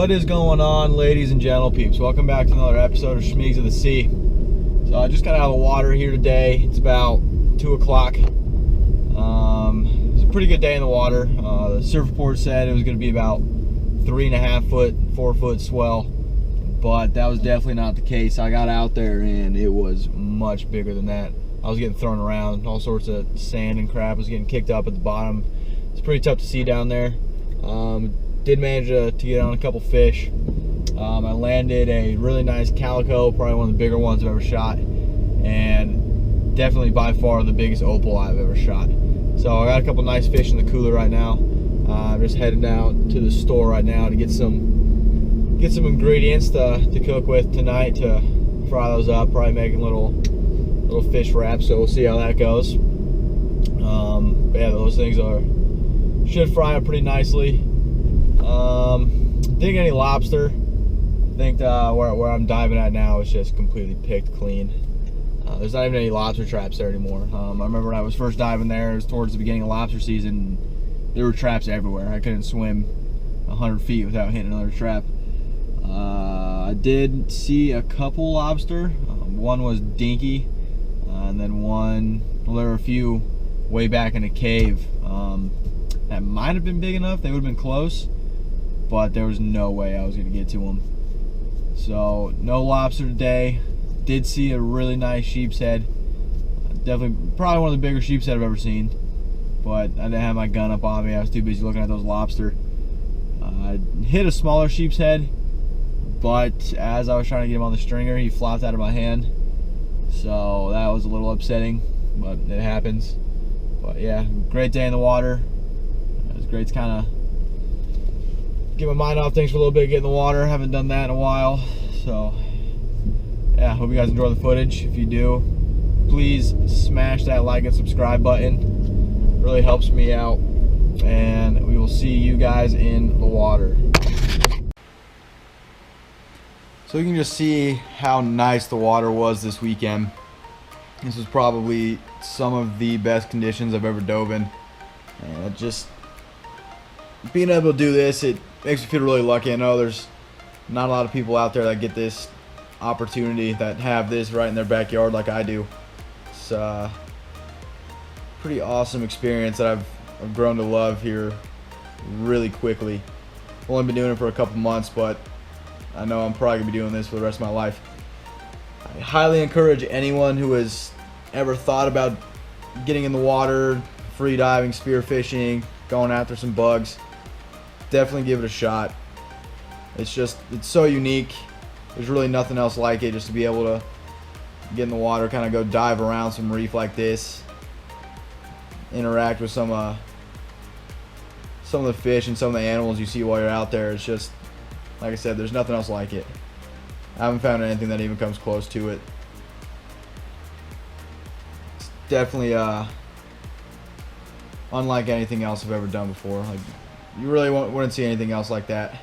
What is going on, ladies and gentle peeps? Welcome back to another episode of Schmeegs of the Sea. So I just got out of the water here today. It's about 2 o'clock. It's a pretty good day in the water. The surf report said it was going to be about 3.5 foot, 4 foot swell, but that was definitely not the case. I got out there and it was much bigger than that. I was getting thrown around. All sorts of sand and crap was getting kicked up at the bottom. It's pretty tough to see down there. Did manage to get on a couple fish. I landed a really nice calico, probably one of the bigger ones I've ever shot, and definitely by far the biggest opal I've ever shot. So I got a couple nice fish in the cooler right now. I'm just heading out to the store right now to get some ingredients to cook with tonight, to fry those up. Probably making little fish wraps, so we'll see how that goes. But yeah, those things should fry up pretty nicely. Didn't get any lobster. I think where I'm diving at now is just completely picked clean. There's not even any lobster traps there anymore. I remember when I was first diving there, it was towards the beginning of lobster season. There were traps everywhere. I couldn't swim 100 feet without hitting another trap. I did see a couple lobster. One was dinky, and then there were a few way back in a cave. That might have been big enough. They would have been close, but there was no way I was going to get to them. So no lobster today. Did see a really nice sheep's head. Definitely, probably one of the bigger sheep's head I've ever seen. But I didn't have my gun up on me. I was too busy looking at those lobster. I hit a smaller sheep's head, but as I was trying to get him on the stringer, he flopped out of my hand. So that was a little upsetting, but it happens. But yeah, great day in the water. It was great to kind of get my mind off things for a little bit, get in the water. Haven't done that in a while. So yeah, hope you guys enjoy the footage. If you do, please smash that like and subscribe button. It really helps me out. And we will see you guys in the water. So you can just see how nice the water was this weekend. This was probably some of the best conditions I've ever dove in. Just being able to do this, it makes me feel really lucky. I know there's not a lot of people out there that get this opportunity, that have this right in their backyard like I do. It's a pretty awesome experience that I've grown to love here really quickly. I've only been doing it for a couple months, but I know I'm probably going to be doing this for the rest of my life. I highly encourage anyone who has ever thought about getting in the water, free diving, spearfishing, going after some bugs, definitely give it a shot. It's so unique. There's really nothing else like it, just to be able to get in the water, kind of go dive around some reef like this, interact with some of the fish and some of the animals you see while you're out there. It's just, like I said, there's nothing else like it. I haven't found anything that even comes close to it. It's definitely unlike anything else I've ever done before. Like, you really wouldn't see anything else like that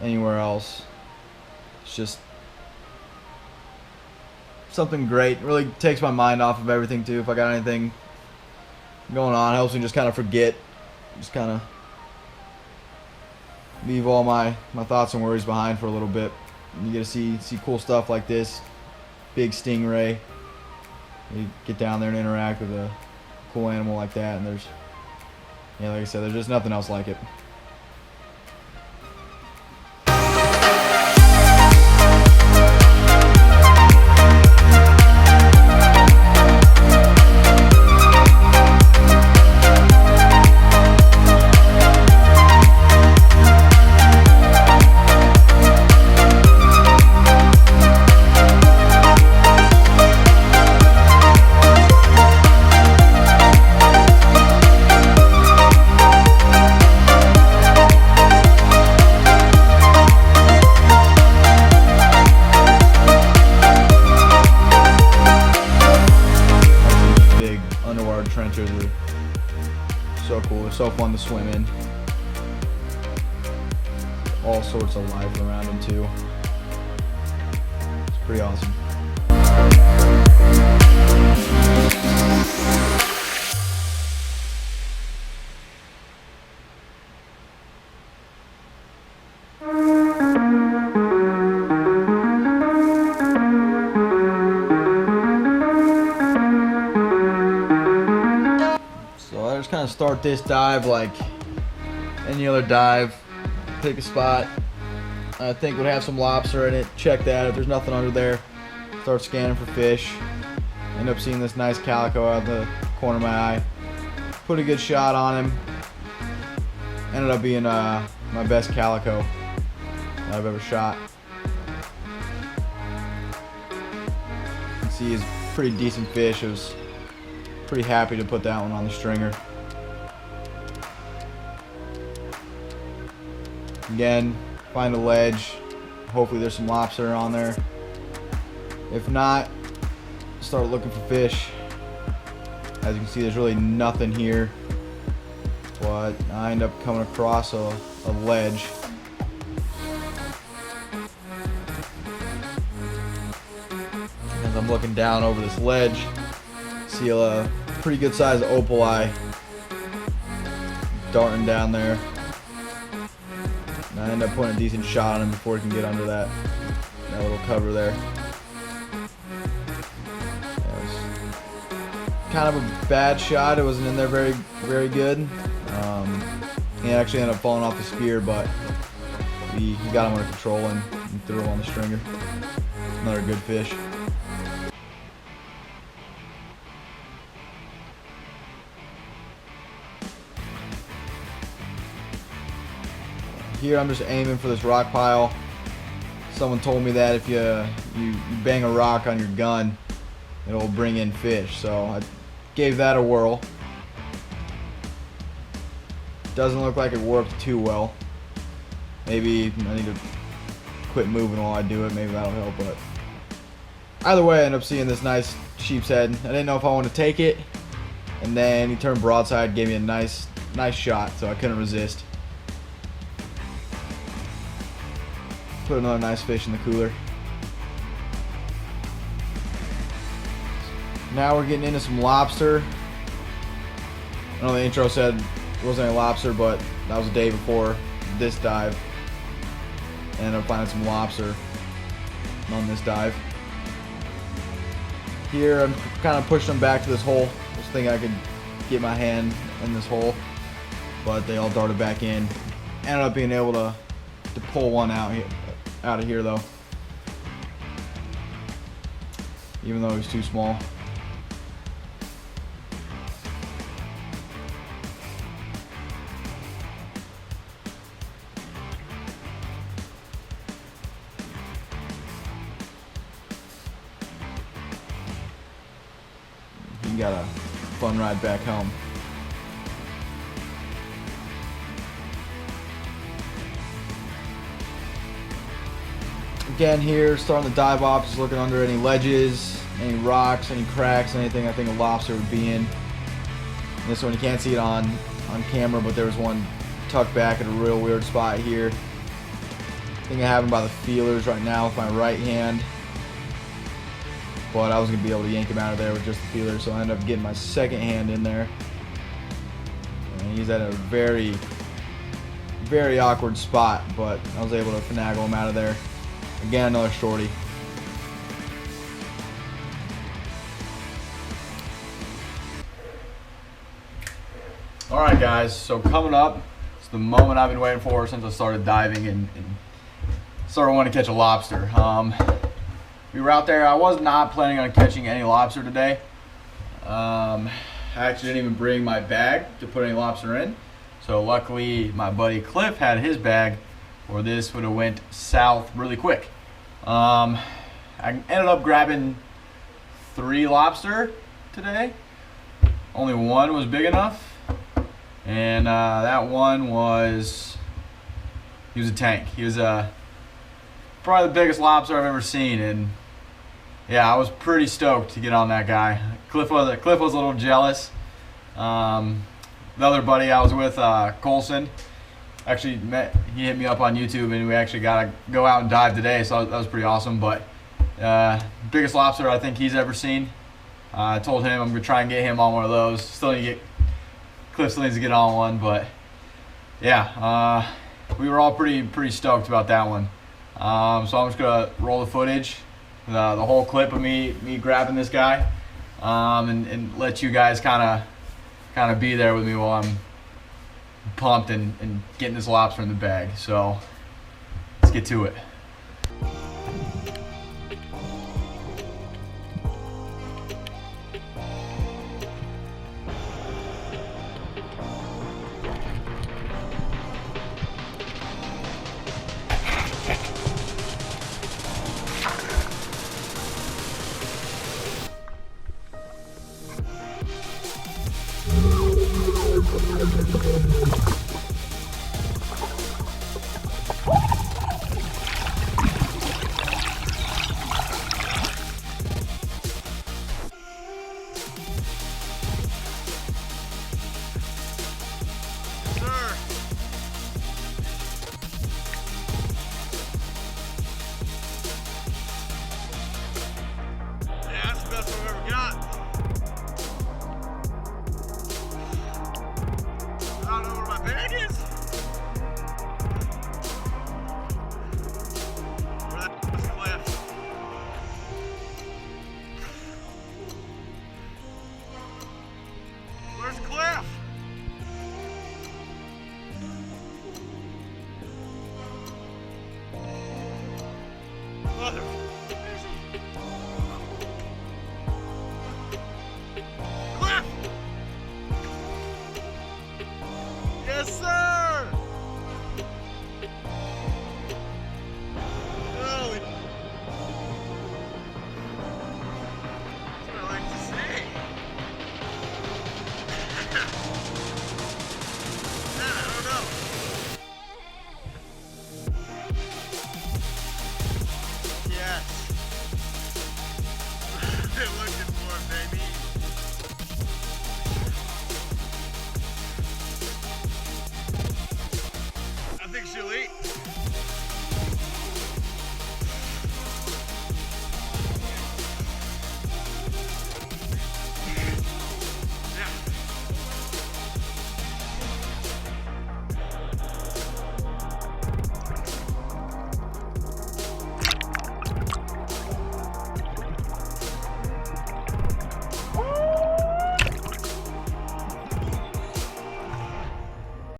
anywhere else. It's just something great. It really takes my mind off of everything too. If I got anything going on, it helps me just kind of forget. Just kind of leave all my thoughts and worries behind for a little bit. And you get to see cool stuff like this. Big stingray. You get down there and interact with a cool animal like that, and like I said, there's just nothing else like it. Trenches are so cool. They're so fun to swim in. All sorts of life around them too. It's pretty awesome. just kind of start this dive like any other dive. Pick a spot I think would have some lobster in it. Check that. If there's nothing under there, start scanning for fish. End up seeing this nice calico out of the corner of my eye. Put a good shot on him. Ended up being my best calico I've ever shot. You can see he's a pretty decent fish. I was pretty happy to put that one on the stringer. Again, find a ledge. Hopefully there's some lobster on there. If not, start looking for fish. As you can see, there's really nothing here. But I end up coming across a ledge. As I'm looking down over this ledge, see a pretty good sized opal eye darting down there. And I end up putting a decent shot on him before he can get under that little cover there. That was kind of a bad shot. It wasn't in there very good. He actually ended up falling off the spear, but he got him under control and threw him on the stringer. Another good fish. Here I'm just aiming for this rock pile. Someone told me that if you bang a rock on your gun, it'll bring in fish. So I gave that a whirl. Doesn't look like it worked too well. Maybe I need to quit moving while I do it. Maybe that'll help. But either way, I ended up seeing this nice sheep's head. I didn't know if I wanted to take it, and then he turned broadside, gave me a nice shot, so I couldn't resist. Put another nice fish in the cooler. Now we're getting into some lobster. I know the intro said there wasn't any lobster, but that was the day before this dive. Ended up finding some lobster on this dive. Here I'm kind of pushing them back to this hole. Just thinking I could get my hand in this hole, but they all darted back in. Ended up being able to pull one out of here though, even though he was too small. He got a fun ride back home. Again here, starting to dive off, just looking under any ledges, any rocks, any cracks, anything I think a lobster would be in. This one you can't see it on camera, but there was one tucked back at a real weird spot here. I think I have him by the feelers right now with my right hand, but I was going to be able to yank him out of there with just the feelers, so I ended up getting my second hand in there. And he's at a very awkward spot, but I was able to finagle him out of there. Again, another shorty. Alright guys, so coming up, it's the moment I've been waiting for since I started diving and started wanting to catch a lobster. We were out there. I was not planning on catching any lobster today. I actually didn't even bring my bag to put any lobster in. So luckily my buddy Cliff had his bag, or this would have went south really quick. I ended up grabbing 3 lobster today. Only one was big enough, and that one was, he was a tank. He was probably the biggest lobster I've ever seen, and yeah, I was pretty stoked to get on that guy. Cliff was a little jealous. The other buddy I was with, Colson, actually he hit me up on YouTube, and we actually got to go out and dive today, so that was pretty awesome. But biggest lobster I think he's ever seen. I told him I'm gonna try and get him on one of those. Cliff still needs to get on one, but yeah, we were all pretty stoked about that one. So I'm just gonna roll the footage, the whole clip of me grabbing this guy, and let you guys kind kind of be there with me while I'm pumped and getting this lobster in the bag. So let's get to it.